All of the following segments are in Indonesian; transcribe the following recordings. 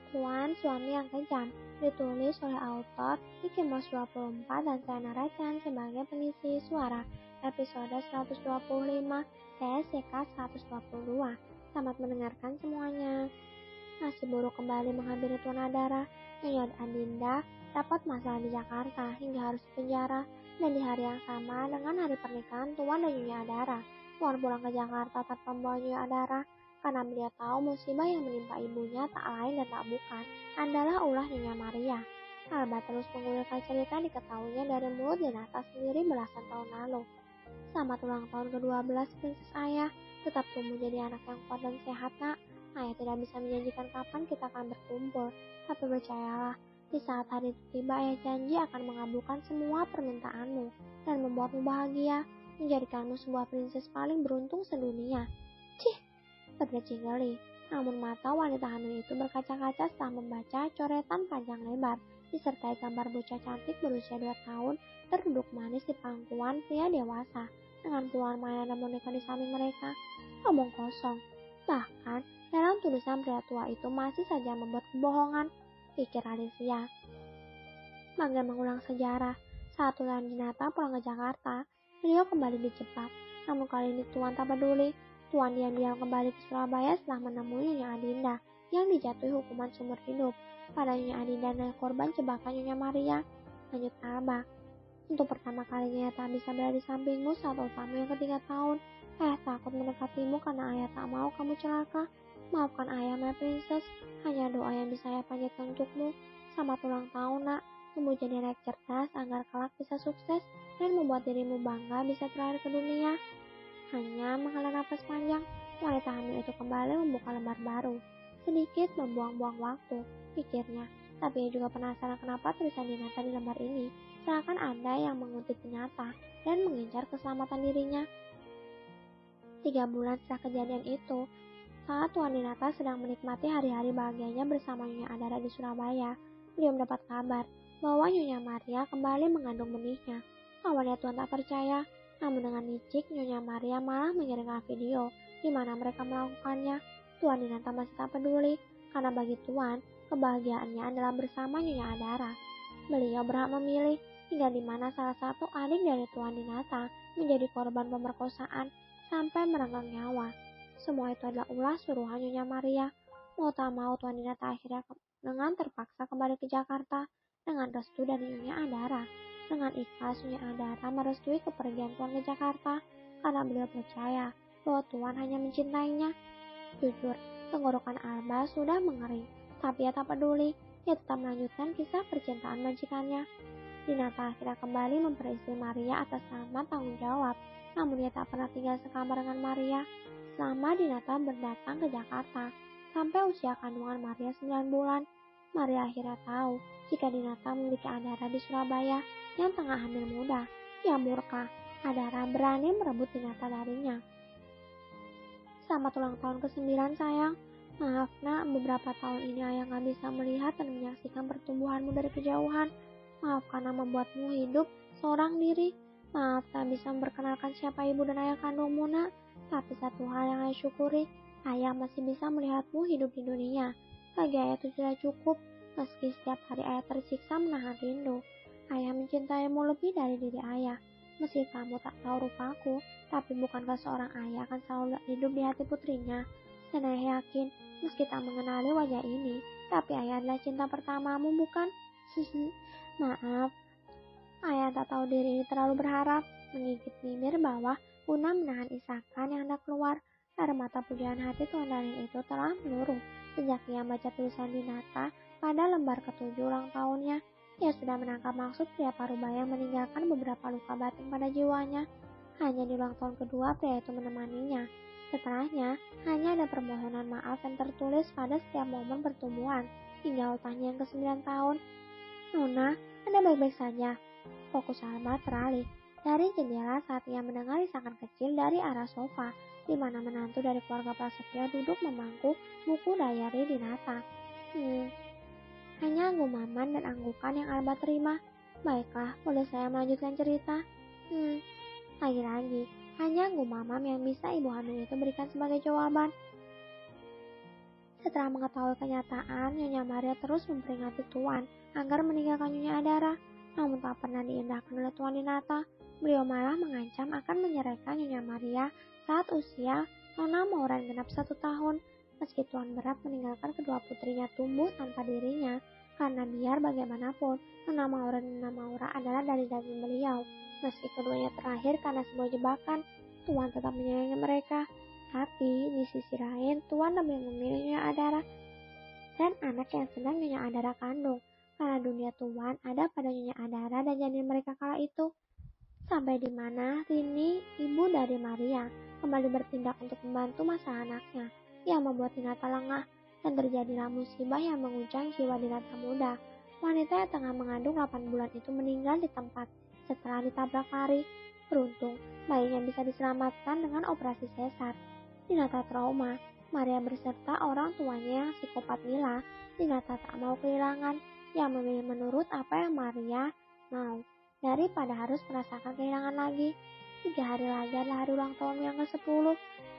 Tuan Suami yang Kejam, ditulis oleh autor Ikimos 24 dan saya Naracan sebagai pengisi suara episode 125 TSCK 122. Selamat mendengarkan semuanya. Nasib buruk kembali menghampiri Tuan Adara. Nyonya Adinda dapat masalah di Jakarta hingga harus dipenjara, dan di hari yang sama dengan hari pernikahan Tuan dan Nyonya Adara. Tuan pulang ke Jakarta tanpa membawa Nyonya Adara, karena beliau tahu musibah yang menimpa ibunya tak lain dan tak bukan adalah ulah Nyonya Maria. Alba terus menggulirkan cerita diketahuinya dari mulut Dinata sendiri belasan tahun lalu. Selamat ulang tahun ke-12 Princess Ayah, tetap tumbuh jadi anak yang kuat dan sehat nak. Ayah tidak bisa menjanjikan kapan kita akan berkumpul, tapi percayalah, di saat hari itu tiba ayah janji akan mengabulkan semua permintaanmu dan membuatmu bahagia, menjadikanmu sebuah princess paling beruntung sedunia. Cih! Berdecing geli, namun mata wanita hamil itu berkaca-kaca setelah membaca coretan panjang lebar, disertai gambar bocah cantik berusia 2 tahun terduduk manis di pangkuan pria dewasa, dengan puluhan mainan dan boneka di samping mereka. Omong kosong. Bahkan, dalam tulisan pria tua itu masih saja membuat kebohongan, pikir Alicia. Manggil mengulang sejarah. Saat Tuan Dinata pulang ke Jakarta, beliau kembali dijebak. Namun kali ini Tuan tak peduli. Tuan diam-diam kembali ke Surabaya setelah menemui Nyonya Adinda yang dijatuhi hukuman seumur hidup. Pada Nyonya Adinda dan korban jebakan Nyonya Maria. Lanjut Alba. Untuk pertama kalinya ayah tak bisa berada di sampingmu saat ultamu yang ke-3 tahun. Ayah takut mendekatimu karena ayah tak mau kamu celaka. Maafkan ayah, my princess. Hanya doa yang bisa ayah panjatkan untukmu. Selamat ulang tahun nak. Tumbuh jadi anak cerdas agar kelak bisa sukses dan membuat dirimu bangga bisa terlahir ke dunia. Hanya menghela nafas panjang, wanita hamil itu kembali membuka lembar baru. Sedikit membuang-buang waktu, pikirnya. Tapi ia juga penasaran kenapa tulisan Dinata di lembar ini seakan ada yang menguntit Dinata dan mengincar keselamatan dirinya. 3 bulan setelah kejadian itu, saat Tuan Dinata sedang menikmati hari-hari bahagianya bersama Nyonya Adara di Surabaya, beliau mendapat kabar bahwa Nyonya Maria kembali mengandung benihnya. Awalnya Tuan tak percaya, namun dengan licik Nyonya Maria malah mengirimkan video di mana mereka melakukannya. Tuan Dinata masih tak peduli, karena bagi Tuan, kebahagiaannya adalah bersama Nyonya Adara. Beliau berhak memilih hingga di mana salah satu adik dari Tuan Dinata menjadi korban pemerkosaan sampai merenggang nyawa. Semua itu adalah ulah suruhan Nyonya Maria. Mau tak mau Tuan Dinata akhirnya dengan terpaksa kembali ke Jakarta dengan restu dari Nyonya Adara. Dengan ikhlas Nyonya Adara merestui kepergian Tuan ke Jakarta karena beliau percaya bahwa Tuan hanya mencintainya. Jujur, tenggorokan Alba sudah mengering, tapi ia tak peduli. Ia tetap melanjutkan kisah percintaan majikannya. Dinata akhirnya kembali memperistri Maria atas nama tanggung jawab, namun ia tak pernah tinggal sekamar dengan Maria selama Dinata berdatang ke Jakarta. Sampai usia kandungan Maria 9 bulan, Maria akhirnya tahu jika Dinata memiliki Adara di Surabaya yang tengah hamil muda. Ia murka, Adara berani merebut Dinata darinya. Selamat ulang tahun ke-9 sayang. Maaf nak, beberapa tahun ini ayah gak bisa melihat dan menyaksikan pertumbuhanmu dari kejauhan. Maaf karena membuatmu hidup seorang diri. Maaf tak bisa memperkenalkan siapa ibu dan ayah kandungmu nak. Tapi satu hal yang ayah syukuri, ayah masih bisa melihatmu hidup di dunia. Bagi ayah itu sudah cukup, meski setiap hari ayah tersiksa menahan rindu. Ayah mencintaimu lebih dari diri ayah. Meski kamu tak tahu rupaku, tapi bukankah seorang ayah akan selalu hidup di hati putrinya? Dan ayah yakin, meski tak mengenali wajah ini, tapi ayah adalah cinta pertamamu, bukan? Maaf, ayah tak tahu diri ini terlalu berharap. Menggigit bibir bawah guna menahan isakan yang hendak keluar. Air mata pujian hati Tuan Daniel itu telah meluruh sejak ia baca tulisan Dinata pada lembar ke-7 ulang tahunnya. Ia sudah menangkap maksud pria Parubaya yang meninggalkan beberapa luka batin pada jiwanya. Hanya di ulang tahun kedua pria itu menemaninya. Setelahnya, hanya ada permohonan maaf yang tertulis pada setiap momen pertemuan hingga ultahnya yang ke-9 tahun. Nona, Anda baik-baik saja? Fokus Alba teralih dari jendela saat ia mendengar isakan kecil dari arah sofa, di mana menantu dari keluarga Prasetyo duduk memangku buku diary Dinata. Hanya gumaman dan anggukan yang Alba terima. Baiklah, boleh saya melanjutkan cerita? Lagi-lagi, hanya gumamam yang bisa ibu hamil itu berikan sebagai jawaban. Setelah mengetahui kenyataan, Nyonya Maria terus memperingati Tuan agar meninggalkan Nyonya Adara. Namun tak pernah diindahkan oleh Tuan Dinata. Beliau malah mengancam akan menyerahkan Nyonya Maria saat usia Nona Maura genap 1 tahun. Meski Tuan berat meninggalkan kedua putrinya tumbuh tanpa dirinya, karena biar bagaimanapun, Nona Maura dan Nona Maura adalah dari daging beliau. Meski keduanya terakhir karena sebuah jebakan, Tuan tetap menyayangi mereka. Tapi di sisi lain, Tuan lebih memilih Nyonya Adara dan anak yang sedang Nyonya Adara kandung. Karena dunia Tuan ada pada Nyonya Adara dan janin mereka kala itu. Sampai di mana Rini, ibu dari Maria, kembali bertindak untuk membantu masalah anaknya, yang membuat Dinata lengah, dan terjadilah musibah yang menguncang jiwa Dinata muda. Wanita yang tengah mengandung 8 bulan itu meninggal di tempat setelah ditabrak lari. Beruntung, bayinya bisa diselamatkan dengan operasi sesar. Dinata trauma. Maria berserta orang tuanya yang psikopat Mila. Dinata tak mau kehilangan, yang memilih menurut apa yang Maria mau daripada harus merasakan kehilangan lagi. 3 hari lagi adalah hari ulang tahun yang ke-10.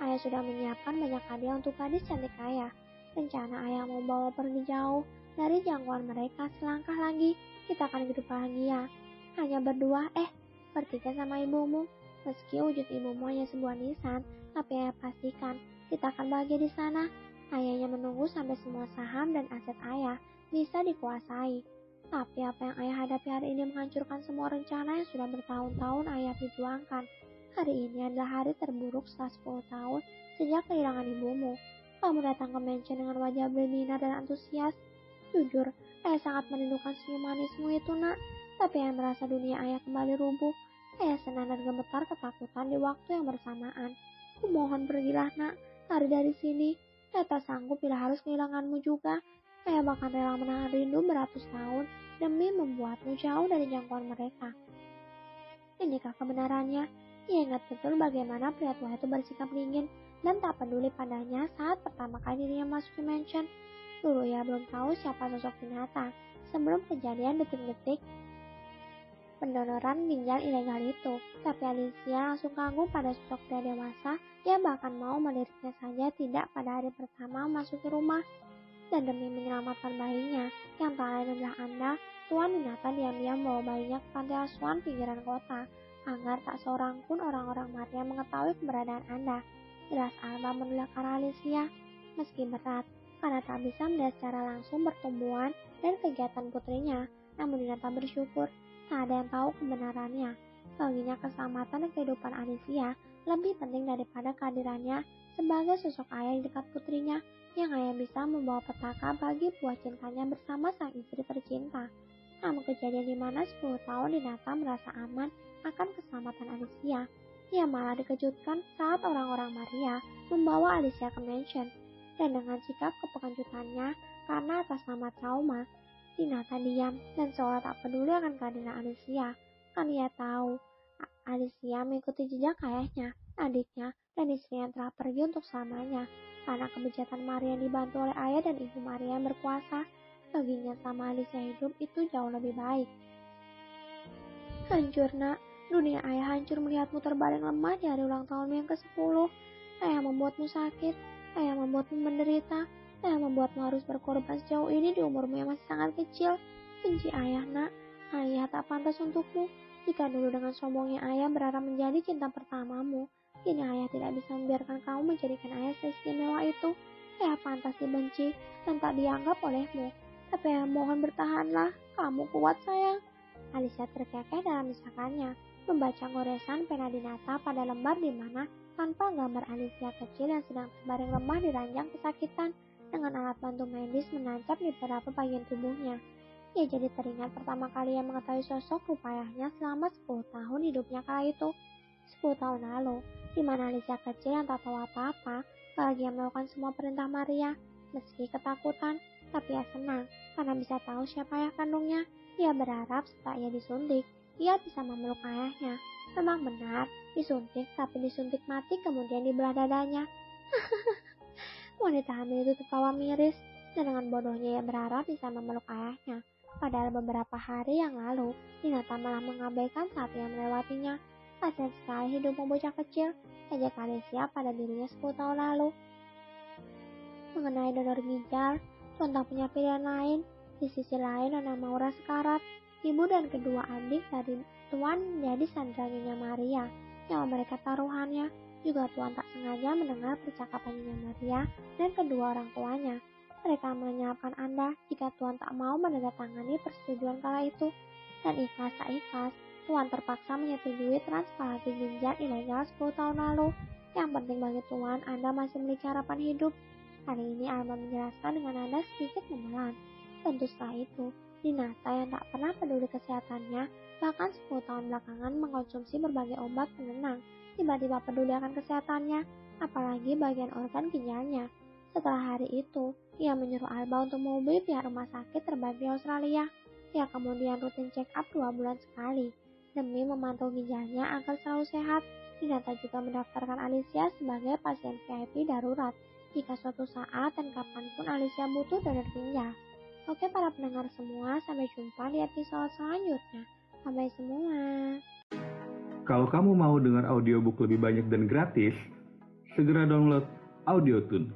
Ayah sudah menyiapkan banyak hadiah untuk gadis cantik ayah. Rencana ayah mau bawa pergi jauh dari jangkauan mereka. Selangkah lagi kita akan hidup bahagia. Hanya berdua, bertiga sama ibumu. Meski wujud ibumu hanya sebuah nisan, tapi ayah pastikan kita akan bahagia di sana. Ayahnya menunggu sampai semua saham dan aset ayah bisa dikuasai. Tapi apa yang ayah hadapi hari ini menghancurkan semua rencana yang sudah bertahun-tahun ayah perjuangkan. Hari ini adalah hari terburuk setelah 10 tahun sejak kehilangan ibumu. Kamu datang ke mansion dengan wajah berbinar dan antusias. Jujur, ayah sangat merindukan senyum manismu itu, nak. Tapi ayah merasa dunia ayah kembali rubuh. Ayah senang dan gemetar ketakutan di waktu yang bersamaan. Kumohon pergilah, nak. Lari dari sini. Ayah tak sanggup bila harus kehilanganmu juga. Ayah bahkan rela menahan rindu beratus tahun demi membuatmu jauh dari jangkauan mereka. Inikah kebenarannya? Ia ingat betul bagaimana pria tua itu bersikap dingin dan tak peduli padanya saat pertama kali dirinya masuk ke mansion. Dulu ia belum tahu siapa sosok Dinata sebelum kejadian detik-detik pendonoran ginjal ilegal itu. Tapi Alicia langsung kagum pada sosok pria dewasa. Ia bahkan mau meliriknya saja tidak pada hari pertama memasuki rumah. Dan demi menyelamatkan bayinya, yang tak lain adalah Anda, Tuan Dinata diam-diam bawa bayinya ke panti asuhan pinggiran kota, agar tak seorang pun orang-orang Maria mengetahui keberadaan Anda. Jelas Alba menolak arah Alicia, meski berat, karena tak bisa melihat secara langsung pertumbuhan dan kegiatan putrinya. Namun Dinata bersyukur, tak ada yang tahu kebenarannya. Baginya keselamatan dan kehidupan Alicia lebih penting daripada kehadirannya sebagai sosok ayah di dekat putrinya, yang ayah bisa membawa petaka bagi buah cintanya bersama sang istri tercinta. Namun kejadian di mana 10 tahun Dinata merasa aman akan keselamatan Alicia, ia malah dikejutkan saat orang-orang Maria membawa Alicia ke mansion. Dan dengan sikap kepengejutannya karena atas nama trauma, Dinata diam dan seolah tak peduli akan kehadiran Alicia. Kan ia tahu Alicia mengikuti jejak ayahnya, adiknya, dan istri yang telah pergi untuk selamanya. Karena kebejatan Maria yang dibantu oleh ayah dan ibu Maria yang berkuasa, baginya sama Alicia hidup itu jauh lebih baik. Hancur, nak. Dunia ayah hancur melihatmu terbaring lemah di hari ulang tahunmu yang ke-10. Ayah membuatmu sakit, ayah membuatmu menderita, ayah membuatmu harus berkorban sejauh ini di umurmu yang masih sangat kecil. Benci ayah, nak. Ayah tak pantas untukmu. Jika dulu dengan sombongnya ayah berharap menjadi cinta pertamamu, kini ayah tidak bisa membiarkan kamu menjadikan ayah seistimewa itu. Ayah pantas dibenci dan tak dianggap olehmu. Tapi ayah mohon bertahanlah, kamu kuat sayang. Alicia terkekeh dalam desakannya, membaca goresan pena Dinata pada lembar di mana tanpa gambar Alicia kecil yang sedang terbaring lemah di ranjang kesakitan dengan alat bantu medis menancap di beberapa bagian tubuhnya. Ia jadi teringat pertama kali ia mengetahui sosok rupa ayahnya selama 10 tahun hidupnya kala itu. 10 tahun lalu, di mana Alicia kecil yang tak tahu apa-apa, bahagia melakukan semua perintah Maria. Meski ketakutan, tapi ia senang karena bisa tahu siapa ayah kandungnya. Ia berharap setelah ia disuntik, ia bisa memeluk ayahnya. Memang benar, disuntik tapi disuntik mati kemudian dibelah dadanya. Wanita hamil itu tertawa miris, dan dengan bodohnya ia berharap bisa memeluk ayahnya. Padahal beberapa hari yang lalu, Dinata malah mengabaikan saat ia melewatinya. Kasihan sekali hidupmu bocah kecil, ejek Alicia pada dirinya 10 tahun lalu. mengenai donor ginjal, Tuan tak punya pilihan lain. Di sisi lain, Nona Maura sekarat. Ibu dan kedua adik dari Tuan menjadi sandera Nyonya Maria. Nyawa mereka taruhannya. Juga Tuan tak sengaja mendengar percakapan Nyonya Maria dan kedua orang tuanya. Mereka menyiapkan Anda jika Tuan tak mau menandatangani persetujuan kala itu. Dan ikhlas tak ikhlas, Tuan terpaksa menyetujui transplantasi ginjal ilegal 10 tahun lalu. Yang penting bagi Tuan, Anda masih memiliki harapan hidup. Kali ini Alma menjelaskan dengan nada sedikit menelan. Tentu setelah itu, Dinata yang tak pernah peduli kesehatannya, bahkan 10 tahun belakangan mengkonsumsi berbagai obat penenang, tiba-tiba peduli akan kesehatannya, apalagi bagian organ ginjalnya. Setelah hari itu, ia menyuruh Alba untuk menghubungi pihak rumah sakit terbaik di Australia. Ia kemudian rutin check up 2 bulan sekali, demi memantau ginjalnya agar selalu sehat. Dinata juga mendaftarkan Alicia sebagai pasien VIP darurat, jika suatu saat dan kapanpun Alicia butuh donor ginjal. Oke para pendengar semua, sampai jumpa di episode selanjutnya. Bye semua. Kalau kamu mau dengar audiobook lebih banyak dan gratis, segera download AudioTune.